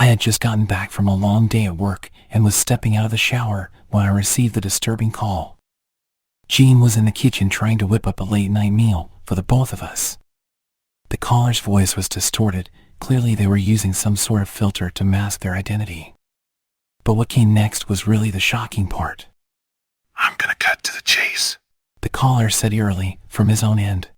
I had just gotten back from a long day at work and was stepping out of the shower when I received the disturbing call. Jean was in the kitchen trying to whip up a late-night meal for the both of us. The caller's voice was distorted. Clearly they were using some sort of filter to mask their identity. But what came next was really the shocking part. "I'm gonna cut to the chase," the caller said eerily from his own end.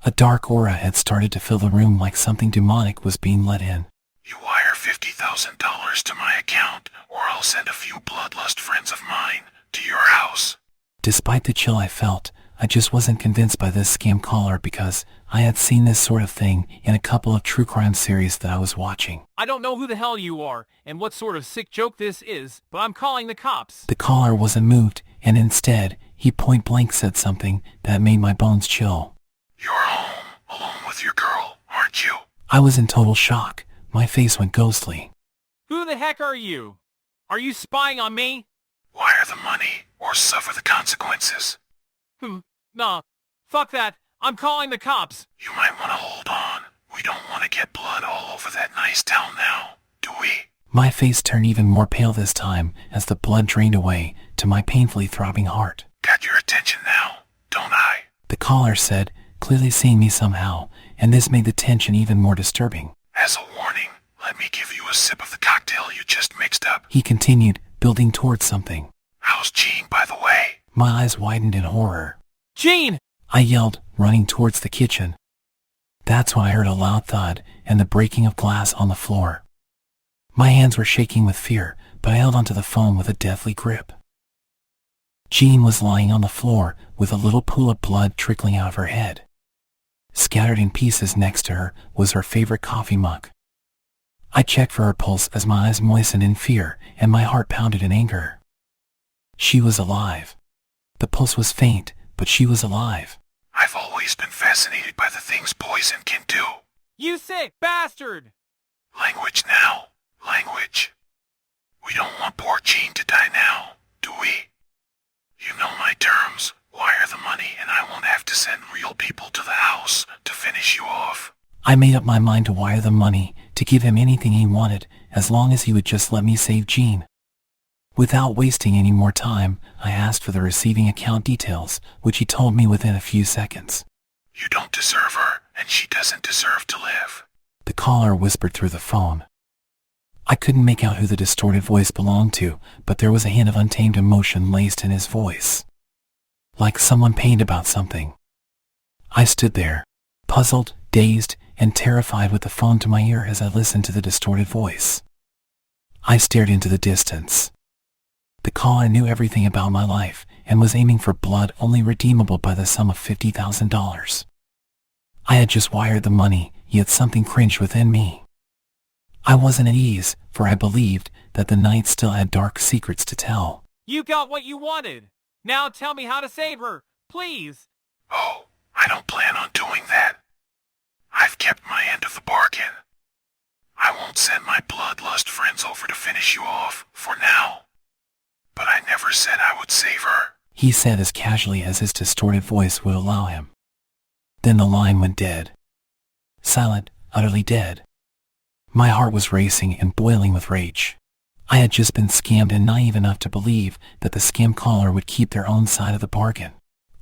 A dark aura had started to fill the room, like something demonic was being let in. "You wire $50,000 to my account, or I'll send a few bloodlust friends of mine to your house." Despite the chill I felt, I just wasn't convinced by this scam caller because I had seen this sort of thing in a couple of true crime series that I was watching. "I don't know who the hell you are and what sort of sick joke this is, but I'm calling the cops." The caller wasn't moved, and instead, he point blank said something that made my bones chill. "You're home, alone with your girl, aren't you?" I was in total shock. My face went ghostly. "Who the heck are you? Are you spying on me?" "Wire the money, or suffer the consequences." Nah, fuck that. I'm calling the cops." "You might want to hold on. We don't want to get blood all over that nice town now, do we?" My face turned even more pale this time as the blood drained away to my painfully throbbing heart. "Got your attention now, don't I?" the caller said, clearly seeing me somehow, and this made the tension even more disturbing. "As a warning, let me give you a sip of the cocktail you just mixed up." He continued, building towards something. "How's Jean, by the way?" My eyes widened in horror. "Jean!" I yelled, running towards the kitchen. That's when I heard a loud thud and the breaking of glass on the floor. My hands were shaking with fear, but I held onto the phone with a deathly grip. Jean was lying on the floor with a little pool of blood trickling out of her head. Scattered in pieces next to her was her favorite coffee mug. I checked for her pulse as my eyes moistened in fear and my heart pounded in anger. She was alive. The pulse was faint, but she was alive. "I've always been fascinated by the things poison can do." "You sick bastard!" "Language now, language. We don't want poor Jean to die now, do we? You know my terms. Wire the money and I won't have to send real people to the house to finish you off." I made up my mind to wire the money, to give him anything he wanted, as long as he would just let me save Jean. Without wasting any more time, I asked for the receiving account details, which he told me within a few seconds. "You don't deserve her, and she doesn't deserve to live," the caller whispered through the phone. I couldn't make out who the distorted voice belonged to, but there was a hint of untamed emotion laced in his voice. Like someone pained about something. I stood there, puzzled, dazed, and terrified with the phone to my ear as I listened to the distorted voice. I stared into the distance. The caller knew everything about my life and was aiming for blood only redeemable by the sum of $50,000. I had just wired the money, yet something cringed within me. I wasn't at ease, for I believed that the night still had dark secrets to tell. "You got what you wanted. Now tell me how to save her, please." "Oh, I don't plan on doing that. I've kept my end of the bargain. I won't send my bloodlust friends over to finish you off, for now. But I never said I would save her," he said as casually as his distorted voice would allow him. Then the line went dead. Silent, utterly dead. My heart was racing and boiling with rage. I had just been scammed and naive enough to believe that the scam caller would keep their own side of the bargain.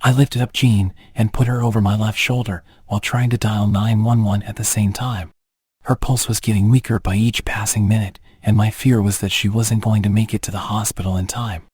I lifted up Jean and put her over my left shoulder while trying to dial 911 at the same time. Her pulse was getting weaker by each passing minute, and my fear was that she wasn't going to make it to the hospital in time.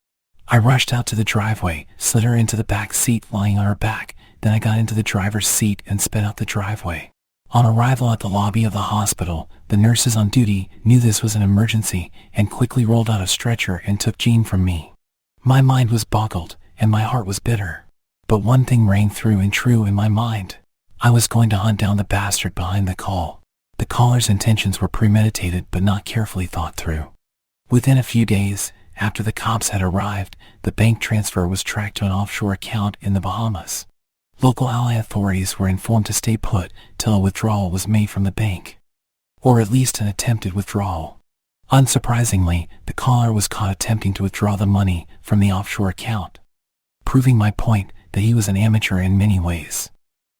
I rushed out to the driveway, slid her into the back seat lying on her back, then I got into the driver's seat and sped out the driveway. On arrival at the lobby of the hospital, the nurses on duty knew this was an emergency and quickly rolled out a stretcher and took Jean from me. My mind was boggled and my heart was bitter. But one thing rang through and true in my mind. I was going to hunt down the bastard behind the call. The caller's intentions were premeditated but not carefully thought through. Within a few days, after the cops had arrived, the bank transfer was tracked to an offshore account in the Bahamas. Local ally authorities were informed to stay put till a withdrawal was made from the bank. Or at least an attempted withdrawal. Unsurprisingly, the caller was caught attempting to withdraw the money from the offshore account, proving my point that he was an amateur in many ways.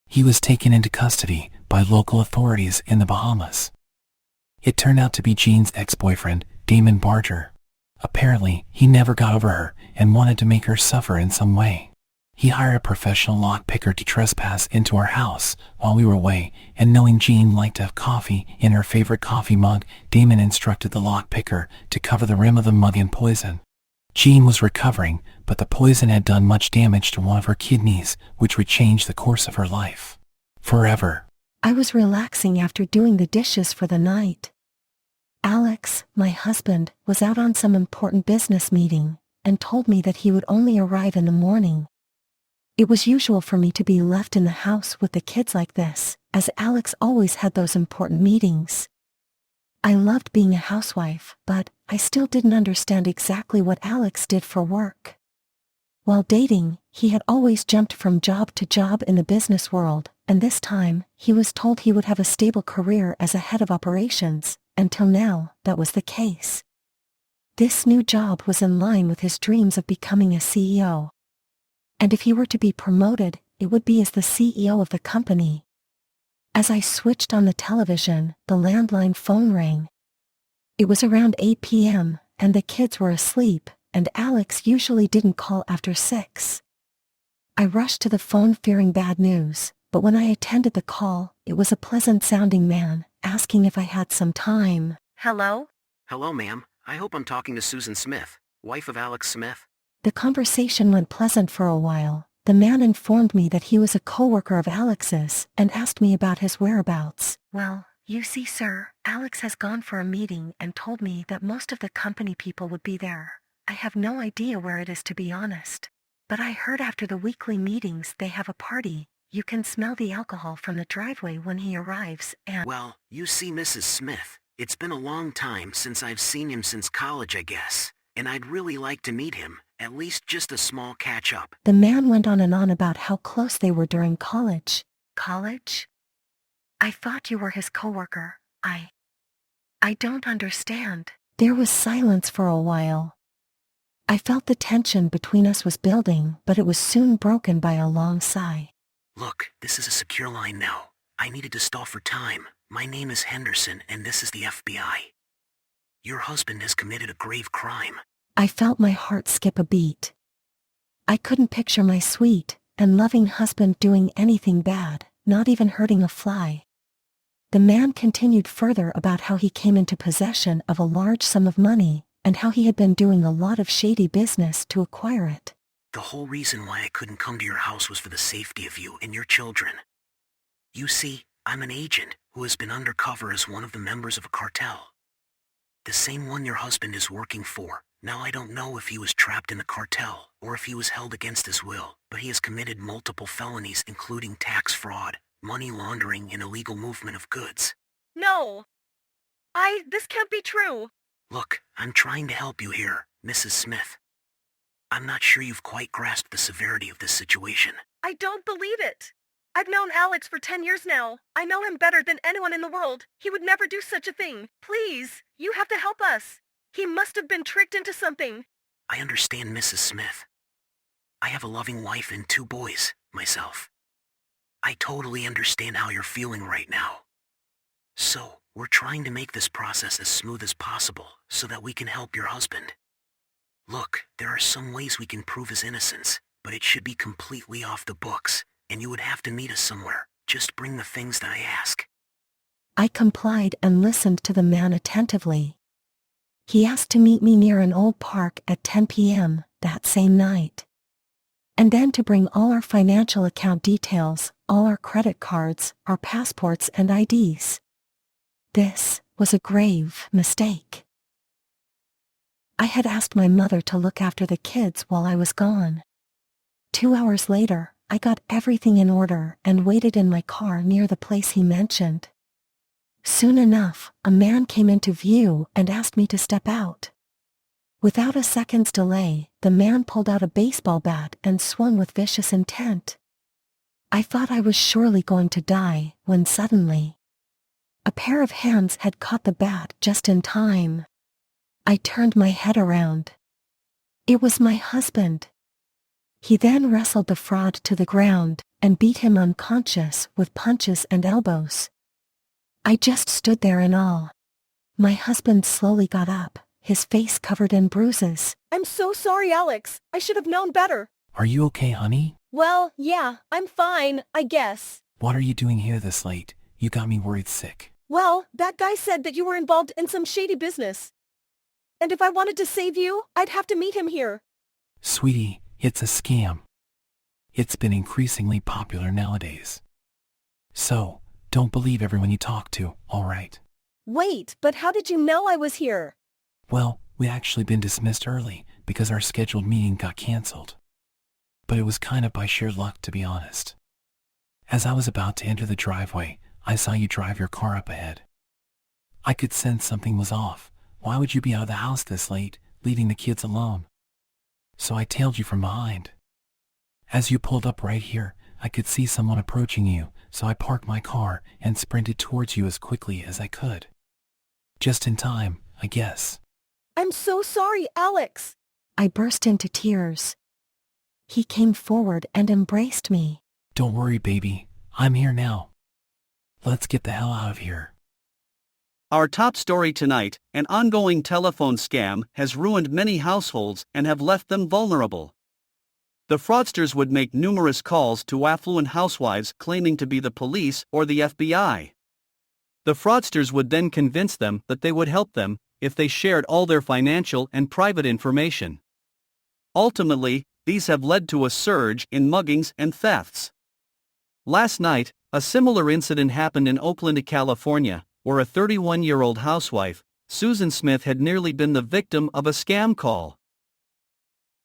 He was taken into custody by local authorities in the Bahamas. It turned out to be Jean's ex-boyfriend, Damon Barger. Apparently, he never got over her and wanted to make her suffer in some way. He hired a professional lockpicker to trespass into our house while we were away, and knowing Jean liked to have coffee in her favorite coffee mug, Damon instructed the lockpicker to cover the rim of the mug in poison. Jean was recovering, but the poison had done much damage to one of her kidneys, which would change the course of her life. Forever. I was relaxing after doing the dishes for the night. Alex, my husband, was out on some important business meeting and told me that he would only arrive in the morning. It was usual for me to be left in the house with the kids like this, as Alex always had those important meetings. I loved being a housewife, but I still didn't understand exactly what Alex did for work. While dating, he had always jumped from job to job in the business world, and this time, he was told he would have a stable career as a head of operations. Until now, that was the case. This new job was in line with his dreams of becoming a CEO. And if he were to be promoted, it would be as the CEO of the company. As I switched on the television, the landline phone rang. It was around 8 p.m., and the kids were asleep, and Alex usually didn't call after 6. I rushed to the phone fearing bad news, but when I attended the call, it was a pleasant-sounding man, asking if I had some time. Hello? Hello, ma'am. I hope I'm talking to Susan Smith, wife of Alex Smith. The conversation went pleasant for a while. The man informed me that he was a coworker of Alex's and asked me about his whereabouts. Well, you see, sir, Alex has gone for a meeting and told me that most of the company people would be there. I have no idea where it is, to be honest. But I heard after the weekly meetings they have a party. You can smell the alcohol from the driveway when he arrives, and— Well, you see, Mrs. Smith, it's been a long time since I've seen him since college, I guess, and I'd really like to meet him, at least just a small catch-up. The man went on and on about how close they were during college. College? I thought you were his coworker. I don't understand. There was silence for a while. I felt the tension between us was building, but it was soon broken by a long sigh. Look, this is a secure line now. I needed to stall for time. My name is Henderson, and this is the FBI. Your husband has committed a grave crime. I felt my heart skip a beat. I couldn't picture my sweet and loving husband doing anything bad, not even hurting a fly. The man continued further about how he came into possession of a large sum of money, and how he had been doing a lot of shady business to acquire it. The whole reason why I couldn't come to your house was for the safety of you and your children. You see, I'm an agent who has been undercover as one of the members of a cartel. The same one your husband is working for. Now I don't know if he was trapped in the cartel or if he was held against his will, but he has committed multiple felonies including tax fraud, money laundering, and illegal movement of goods. No! This can't be true. Look, I'm trying to help you here, Mrs. Smith. I'm not sure you've quite grasped the severity of this situation. I don't believe it. I've known Alex for 10 years now. I know him better than anyone in the world. He would never do such a thing. Please, you have to help us. He must have been tricked into something. I understand, Mrs. Smith. I have a loving wife and 2 boys, myself. I totally understand how you're feeling right now. So, we're trying to make this process as smooth as possible so that we can help your husband. Look, there are some ways we can prove his innocence, but it should be completely off the books, and you would have to meet us somewhere. Just bring the things that I ask. I complied and listened to the man attentively. He asked to meet me near an old park at 10 p.m. that same night. And then to bring all our financial account details, all our credit cards, our passports and IDs. This was a grave mistake. I had asked my mother to look after the kids while I was gone. 2 hours later, I got everything in order and waited in my car near the place he mentioned. Soon enough, a man came into view and asked me to step out. Without a second's delay, the man pulled out a baseball bat and swung with vicious intent. I thought I was surely going to die when suddenly, a pair of hands had caught the bat just in time. I turned my head around. It was my husband. He then wrestled the fraud to the ground and beat him unconscious with punches and elbows. I just stood there in awe. My husband slowly got up, his face covered in bruises. I'm so sorry, Alex. I should have known better. Are you okay, honey? Well, yeah, I'm fine, I guess. What are you doing here this late? You got me worried sick. Well, that guy said that you were involved in some shady business. And if I wanted to save you, I'd have to meet him here. Sweetie, it's a scam. It's been increasingly popular nowadays. So, don't believe everyone you talk to, alright? Wait, but how did you know I was here? Well, we'd actually been dismissed early because our scheduled meeting got cancelled. But it was kind of by sheer luck, to be honest. As I was about to enter the driveway, I saw you drive your car up ahead. I could sense something was off. Why would you be out of the house this late, leaving the kids alone? So I tailed you from behind. As you pulled up right here, I could see someone approaching you, so I parked my car and sprinted towards you as quickly as I could. Just in time, I guess. I'm so sorry, Alex. I burst into tears. He came forward and embraced me. Don't worry, baby. I'm here now. Let's get the hell out of here. Our top story tonight, an ongoing telephone scam has ruined many households and have left them vulnerable. The fraudsters would make numerous calls to affluent housewives claiming to be the police or the FBI. The fraudsters would then convince them that they would help them if they shared all their financial and private information. Ultimately, these have led to a surge in muggings and thefts. Last night, a similar incident happened in Oakland, California, where a 31-year-old housewife, Susan Smith, had nearly been the victim of a scam call.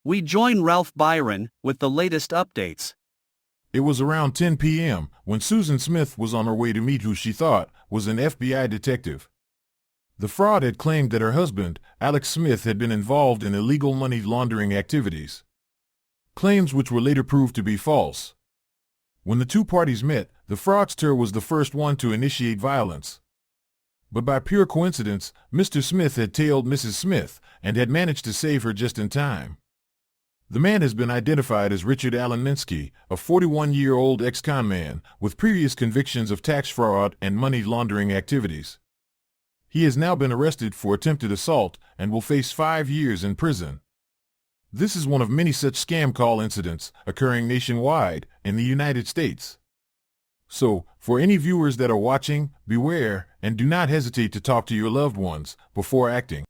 We join Ralph Byron with the latest updates. It was around 10 p.m. when Susan Smith was on her way to meet who she thought was an FBI detective. The fraud had claimed that her husband, Alex Smith, had been involved in illegal money laundering activities. Claims which were later proved to be false. When the two parties met, the fraudster was the first one to initiate violence. But by pure coincidence, Mr. Smith had tailed Mrs. Smith and had managed to save her just in time. The man has been identified as Richard Allen Minsky, a 41-year-old ex-con man with previous convictions of tax fraud and money laundering activities. He has now been arrested for attempted assault and will face 5 years in prison. This is one of many such scam call incidents occurring nationwide in the United States. So, for any viewers that are watching, beware and do not hesitate to talk to your loved ones before acting.